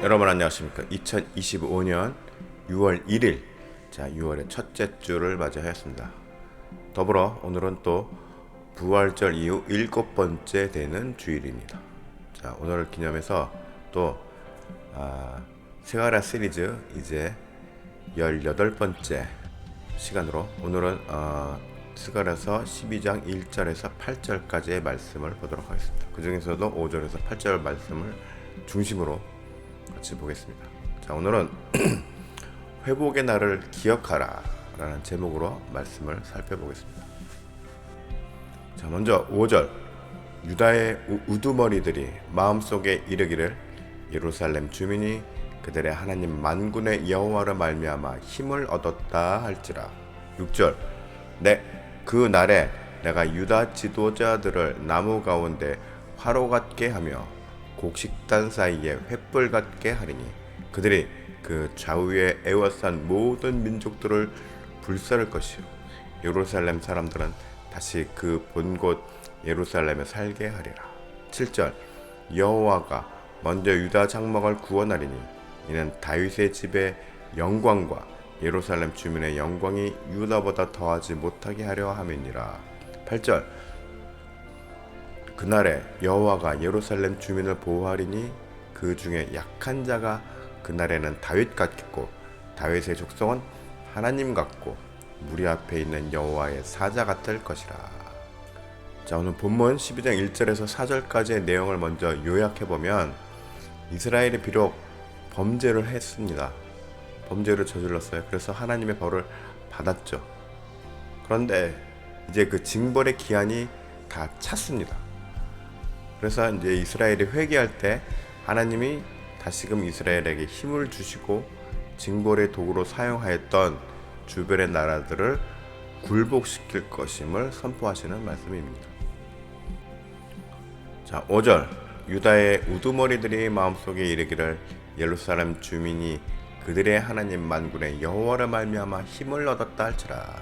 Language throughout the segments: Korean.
여러분 안녕하십니까. 2025년 6월 1일 6월의 첫째 주를 맞이하였습니다. 더불어 오늘은 또 부활절 이후 7번째 되는 주일입니다. 오늘을 기념해서 또 스가랴 시리즈 이제 18번째 시간으로 오늘은 스가랴서 12장 1절에서 8절까지의 말씀을 보도록 하겠습니다. 그 중에서도 5절에서 8절 말씀을 중심으로 같이 보겠습니다. 오늘은 회복의 날을 기억하라 라는 제목으로 말씀을 살펴보겠습니다. 먼저 5절, 유다의 우두머리들이 마음속에 이르기를 예루살렘 주민이 그들의 하나님 만군의 여호와를 말미암아 힘을 얻었다 할지라. 6절, 그 날에 내가 유다 지도자들을 나무 가운데 화로 같게 하며 곡식단 사이에 횃불 같게 하리니 그들이 그 좌우에 에워싼 모든 민족들을 불사를 것이요 예루살렘 사람들은 다시 그 본 곳 예루살렘에 살게 하리라. 7절, 여호와가 먼저 유다 장막을 구원하리니 이는 다윗의 집의 영광과 예루살렘 주민의 영광이 유다보다 더하지 못하게 하려 함이니라. 8절, 그날에 여호와가 예루살렘 주민을 보호하리니 그 중에 약한 자가 그날에는 다윗 같겠고 다윗의 족속은 하나님 같고 무리 앞에 있는 여호와의 사자 같을 것이라. 오늘 본문 12장 1절에서 4절까지의 내용을 먼저 요약해보면 이스라엘이 비록 범죄를 했습니다. 범죄를 저질렀어요. 그래서 하나님의 벌을 받았죠. 그런데 이제 그 징벌의 기한이 다 찼습니다. 그래서 이제 이스라엘이 회개할 때 하나님이 다시금 이스라엘에게 힘을 주시고 징벌의 도구로 사용하였던 주변의 나라들을 굴복시킬 것임을 선포하시는 말씀입니다. 5절, 유다의 우두머리들이 마음속에 이르기를 예루살렘 주민이 그들의 하나님 만군의 여호와를 말미암아 힘을 얻었다 할지라.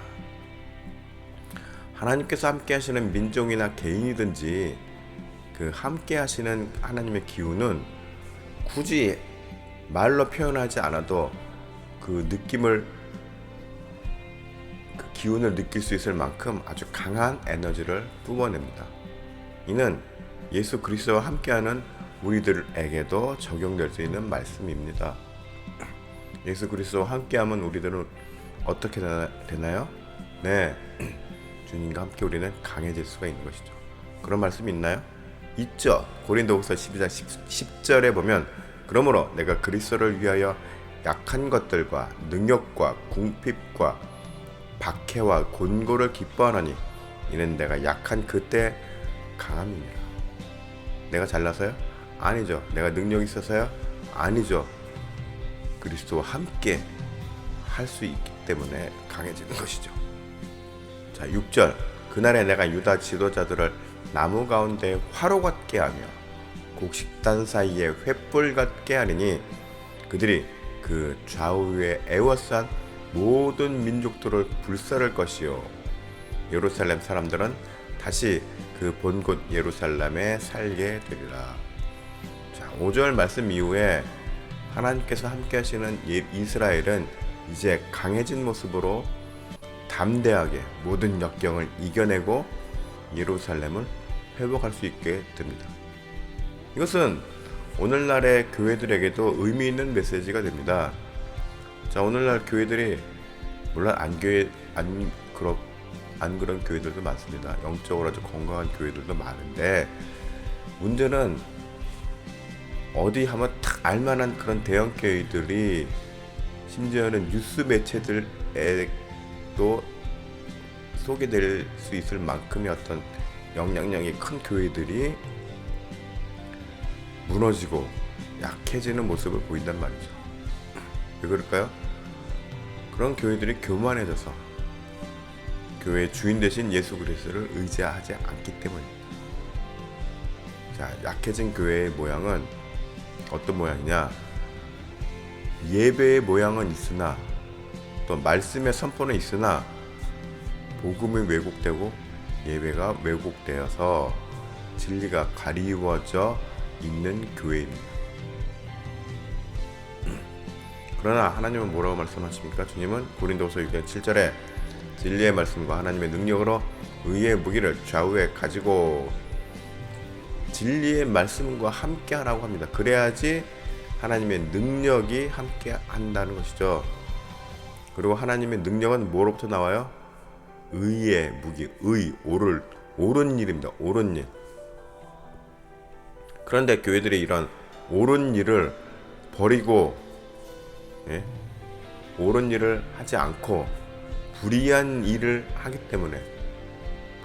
하나님께서 함께 하시는 민족이나 개인이든지 그 함께 하시는 하나님의 기운은 굳이 말로 표현하지 않아도 그 느낌을, 그 기운을 느낄 수 있을 만큼 아주 강한 에너지를 뿜어냅니다. 이는 예수 그리스도와 함께하는 우리들에게도 적용될 수 있는 말씀입니다. 예수 그리스도와 함께하면 우리들은 어떻게 되나요? 주님과 함께 우리는 강해질 수가 있는 것이죠. 그런 말씀이 있나요? 있죠. 고린도후서 12장 10절에 보면 그러므로 내가 그리스도를 위하여 약한 것들과 능욕과 궁핍과 박해와 곤고를 기뻐하노니 이는 내가 약한 그때 강함이니라. 내가 잘나서요? 아니죠. 내가 능력이 있어서요? 아니죠. 그리스도와 함께 할 수 있기 때문에 강해지는 것이죠. 6절, 그날에 내가 유다 지도자들을 나무 가운데 화로 같게 하며 곡식단 사이에 횃불 같게 하리니 그들이 그 좌우에 에워싼 모든 민족들을 불사를 것이요 예루살렘 사람들은 다시 그 본 곳 예루살렘에 살게 되리라. 5절 말씀 이후에 하나님께서 함께 하시는 이스라엘은 이제 강해진 모습으로 담대하게 모든 역경을 이겨내고 예루살렘을 회복할 수 있게 됩니다. 이것은 오늘날의 교회들에게도 의미 있는 메시지가 됩니다. 오늘날 교회들이 물론 안 그런 교회들도 많습니다. 영적으로 아주 건강한 교회들도 많은데 문제는 어디 하면 딱 알만한 그런 대형 교회들이 심지어는 뉴스 매체들에도 소개될 수 있을 만큼의 어떤 영향력이 큰 교회들이 무너지고 약해지는 모습을 보인단 말이죠. 왜 그럴까요? 그런 교회들이 교만해져서 교회의 주인 되신 예수 그리스도를 의지하지 않기 때문입니다. 약해진 교회의 모양은 어떤 모양이냐? 예배의 모양은 있으나 또 말씀의 선포는 있으나 복음이 왜곡되고 예배가 왜곡되어서 진리가 가리워져 있는 교회입니다. 그러나 하나님은 뭐라고 말씀하십니까? 주님은 고린도서 6장 7절에 진리의 말씀과 하나님의 능력으로 의의 무기를 좌우에 가지고 진리의 말씀과 함께 하라고 합니다. 그래야지 하나님의 능력이 함께 한다는 것이죠. 그리고 하나님의 능력은 뭐로부터 나와요? 의의 무기, 옳은 일입니다. 옳은 일. 그런데 교회들이 이런 옳은 일을 버리고, 옳은 일을 하지 않고 불의한 일을 하기 때문에,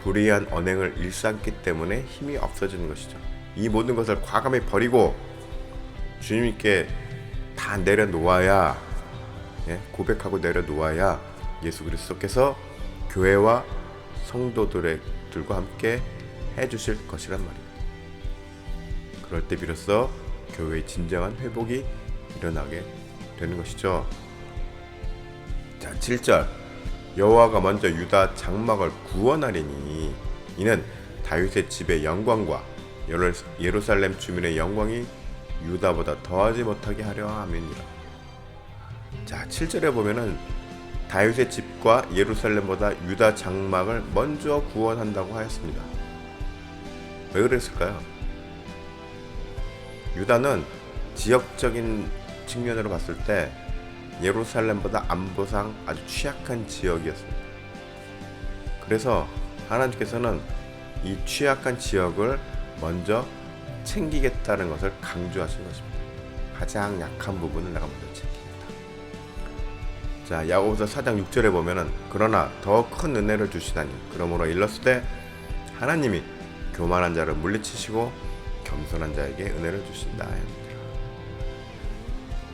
불의한 언행을 일삼기 때문에 힘이 없어지는 것이죠. 이 모든 것을 과감히 버리고 주님께 다 내려놓아야, 고백하고 내려놓아야 예수 그리스도께서 교회와 성도들과 함께 해주실 것이란 말입니다. 그럴 때 비로소 교회의 진정한 회복이 일어나게 되는 것이죠. 자, 7절 여호와가 먼저 유다 장막을 구원하리니 이는 다윗의 집의 영광과 예루살렘 주민의 영광이 유다보다 더하지 못하게 하려 함이니라. 자, 7절에 보면은 다윗의 집과 예루살렘보다 유다 장막을 먼저 구원한다고 하였습니다. 왜 그랬을까요? 유다는 지역적인 측면으로 봤을 때 예루살렘보다 안보상 아주 취약한 지역이었습니다. 그래서 하나님께서는 이 취약한 지역을 먼저 챙기겠다는 것을 강조하신 것입니다. 가장 약한 부분을 내가 먼저 챙기겠다. 자, 야고보서 4장 6절에 보면은 그러나 더 큰 은혜를 주시다니 그러므로 일렀으되 하나님이 교만한 자를 물리치시고 겸손한 자에게 은혜를 주신다.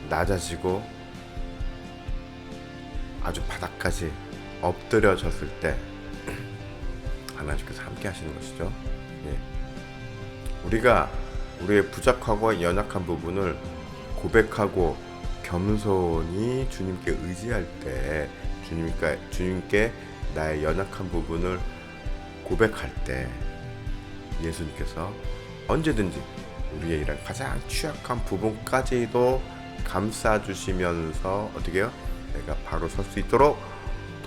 낮아지고 아주 바닥까지 엎드려졌을 때 하나님께서 함께 하시는 것이죠. 우리가 우리의 부족하고 연약한 부분을 고백하고 겸손히 주님께 의지할 때, 주님께 나의 연약한 부분을 고백할 때 예수님께서 언제든지 우리의 이런 가장 취약한 부분까지도 감싸주시면서 어떻게 해요? 내가 바로 설 수 있도록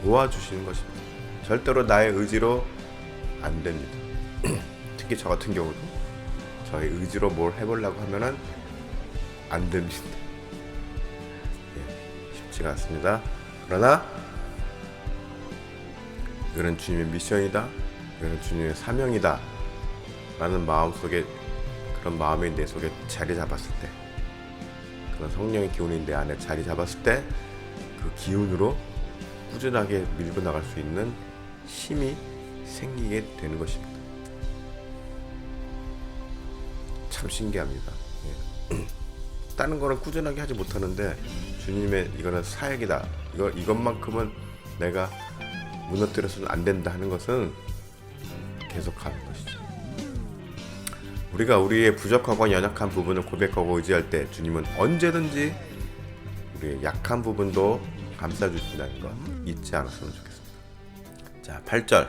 도와주시는 것입니다. 절대로 나의 의지로 안 됩니다. 특히 저 같은 경우도 저의 의지로 뭘 해보려고 하면은 안 됩니다. 쉽지가 않습니다. 그러나 이거는 주님의 미션이다, 이거는 주님의 사명이다 라는 마음속에, 그런 마음이 내 속에 자리 잡았을 때, 그런 성령의 기운이 내 안에 자리 잡았을 때 그 기운으로 꾸준하게 밀고 나갈 수 있는 힘이 생기게 되는 것입니다. 참 신기합니다. 다른 거는 꾸준하게 하지 못하는데 주님의 이거는 사역이다, 이것만큼은 내가 무너뜨려서는 안 된다 하는 것은 계속하는 것이죠. 우리가 우리의 부족하고 연약한 부분을 고백하고 의지할 때 주님은 언제든지 우리의 약한 부분도 감싸주신다는 거 잊지 않았으면 좋겠습니다. 자, 8절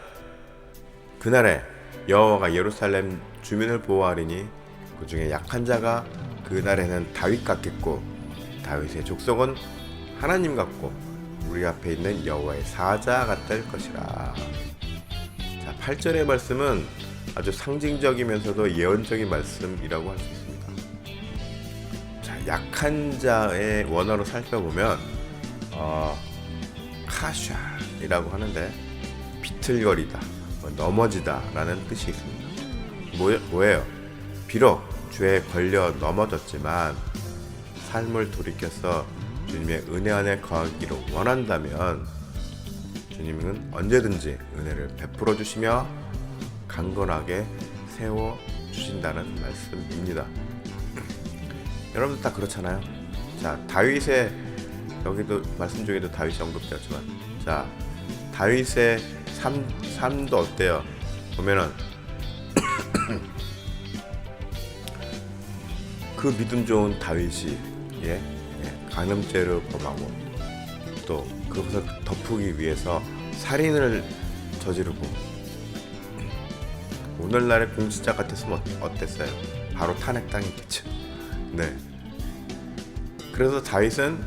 그날에 여호와가 예루살렘 주민을 보호하리니 그 중에 약한 자가 그날에는 다윗 같겠고 다윗의 족속은 하나님 같고 우리 앞에 있는 여호와의 사자 같을 것이라. 자, 8절의 말씀은 아주 상징적이면서도 예언적인 말씀이라고 할 수 있습니다. 자, 약한 자의 원어로 살펴보면 카샤이라고 하는데 비틀거리다, 넘어지다 라는 뜻이 있습니다. 뭐예요? 비록 죄에 걸려 넘어졌지만 삶을 돌이켜서 주님의 은혜 안에 거하기를 원한다면 주님은 언제든지 은혜를 베풀어 주시며 강건하게 세워 주신다는 말씀입니다. 여러분들 다 그렇잖아요. 자, 다윗의, 여기도 말씀 중에도 다윗이 언급되었지만, 자, 다윗의 삶도 어때요? 보면은 그 믿음 좋은 다윗이 간음죄를 범하고 또 그것을 덮기 위해서 살인을 저지르고, 오늘날의 공직자 같았으면 어땠어요? 바로 탄핵당했겠죠. 네. 그래서 다윗은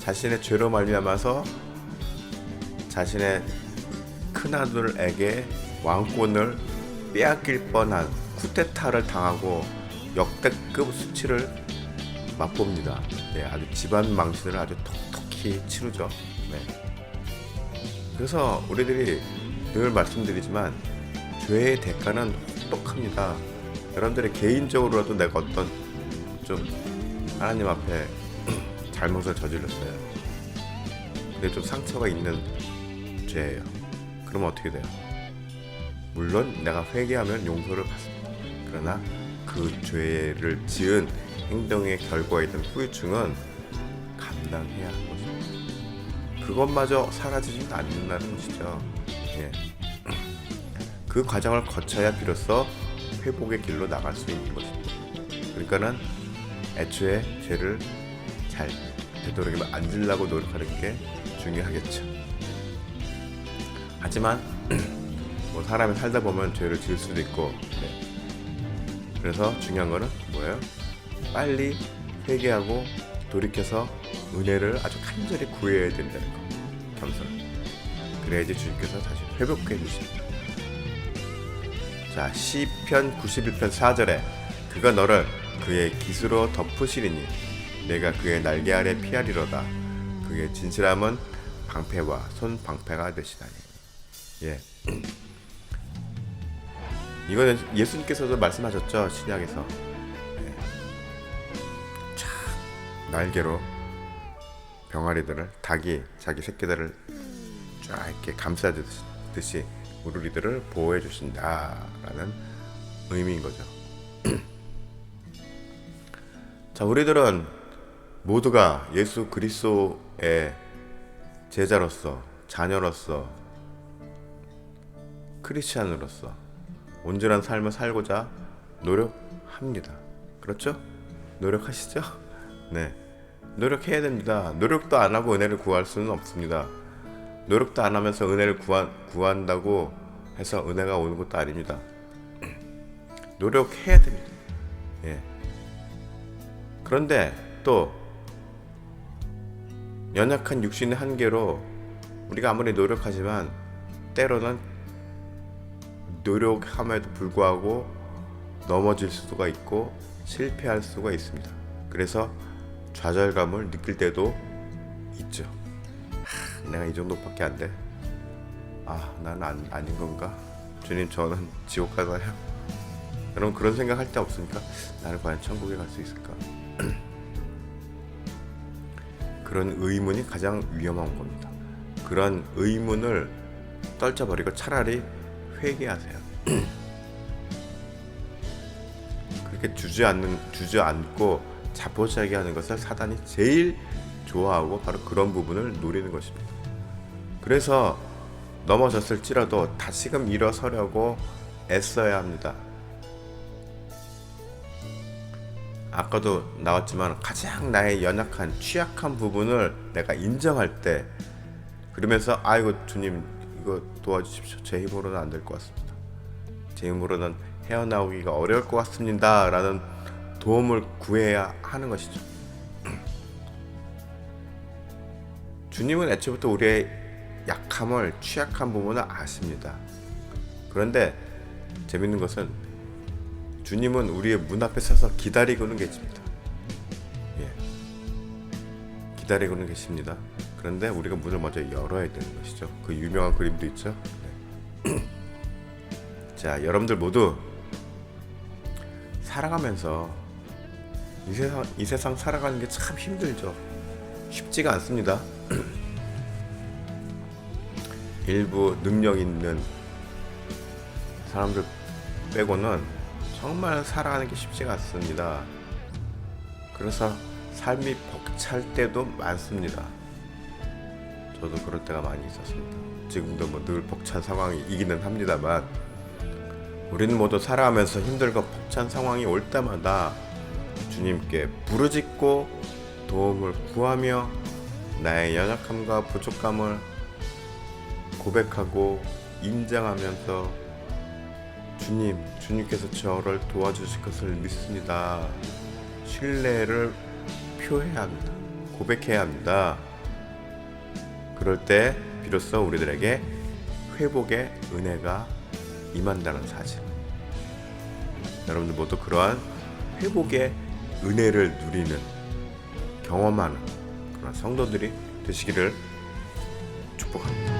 자신의 죄로 말미암아서 자신의 큰아들에게 왕권을 빼앗길 뻔한 쿠데타를 당하고 역대급 수치를 맛봅니다. 네, 아주 집안 망신을 아주 톡톡히 치르죠. 네. 그래서 우리들이 늘 말씀드리지만 죄의 대가는 혹독합니다. 여러분들이 개인적으로라도 내가 어떤 좀 하나님 앞에 잘못을 저질렀어요. 근데 좀 상처가 있는 죄예요. 그러면 어떻게 돼요? 물론 내가 회개하면 용서를 받습니다. 그러나 그 죄를 지은 행동의 결과에 대한 후유증은 감당해야 하는 것입니다. 그것마저 사라지지는 않는다는 것이죠. 예. 그 과정을 거쳐야 비로소 회복의 길로 나갈 수 있는 것입니다. 그러니까는 애초에 죄를 잘 되도록이면 안 지려고 노력하는 게 중요하겠죠. 하지만 뭐 사람이 살다 보면 죄를 지을 수도 있고, 네. 그래서 중요한 거는 뭐예요? 빨리 회개하고 돌이켜서 은혜를 아주 간절히 구해야 된다는 거. 겸손. 그래야지 주님께서 다시 회복해 주십니다. 자, 시편 91편 4절에 그가 너를 그의 깃으로 덮으시리니 내가 그의 날개 아래 피하리로다. 그의 진실함은 방패와 손 방패가 되시다니. 예. 이거는 예수님께서도 말씀하셨죠. 신약에서. 예. 쫙 날개로 병아리들을, 닭이 자기 새끼들을 쫙 이렇게 감싸듯이 우리들을 보호해 주신다라는 의미인 거죠. 자, 우리들은 모두가 예수 그리스도의 제자로서, 자녀로서, 크리스찬으로서 온전한 삶을 살고자 노력합니다. 그렇죠? 노력하시죠? 네, 노력해야 됩니다. 노력도 안 하고 은혜를 구할 수는 없습니다. 노력도 안 하면서 은혜를 구한다고 해서 은혜가 오는 것도 아닙니다. 노력해야 됩니다. 예. 그런데 또 연약한 육신의 한계로 우리가 아무리 노력하지만 때로는 노력함에도 불구하고 넘어질 수가 있고 실패할 수가 있습니다. 그래서 좌절감을 느낄 때도 있죠. 내가 이 정도밖에 안 돼. 난 아닌 건가? 주님, 저는 지옥 가나요? 여러분, 그런 생각 할 때 없습니까? 나는 과연 천국에 갈 수 있을까? 그런 의문이 가장 위험한 겁니다. 그런 의문을 떨쳐버리고 차라리 회개하세요. 그렇게 주저앉고 자포자기 하는 것을 사단이 제일 좋아하고 바로 그런 부분을 노리는 것입니다. 그래서 넘어졌을지라도 다시금 일어서려고 애써야 합니다. 아까도 나왔지만 가장 나의 연약한 취약한 부분을 내가 인정할 때, 그러면서 아이고 주님 이거 도와주십시오. 제 힘으로는 안 될 것 같습니다. 제 힘으로는 헤어나오기가 어려울 것 같습니다 라는 도움을 구해야 하는 것이죠. 주님은 애초부터 우리의 약함을, 취약한 부분을 아십니다. 그런데 재밌는 것은 주님은 우리의 문 앞에 서서 기다리고는 계십니다. 예. 기다리고는 계십니다. 그런데 우리가 문을 먼저 열어야 되는 것이죠. 그 유명한 그림도 있죠. 네. 자, 여러분들 모두 살아가면서 이 세상 살아가는 게 참 힘들죠. 쉽지가 않습니다. 일부 능력 있는 사람들 빼고는 정말 살아가는 게 쉽지가 않습니다. 그래서 삶이 벅찰 때도 많습니다. 저도 그럴 때가 많이 있었습니다. 지금도 뭐 늘 벅찬 상황이기는 합니다만, 우리는 모두 살아가면서 힘들고 벅찬 상황이 올 때마다 주님께 부르짖고 도움을 구하며 나의 연약함과 부족함을 고백하고 인정하면서 주님께서 저를 도와주실 것을 믿습니다. 신뢰를 표해야 합니다. 고백해야 합니다. 그럴 때 비로소 우리들에게 회복의 은혜가 임한다는 사실. 여러분들 모두 그러한 회복의 은혜를 누리는, 경험하는 그런 성도들이 되시기를 축복합니다.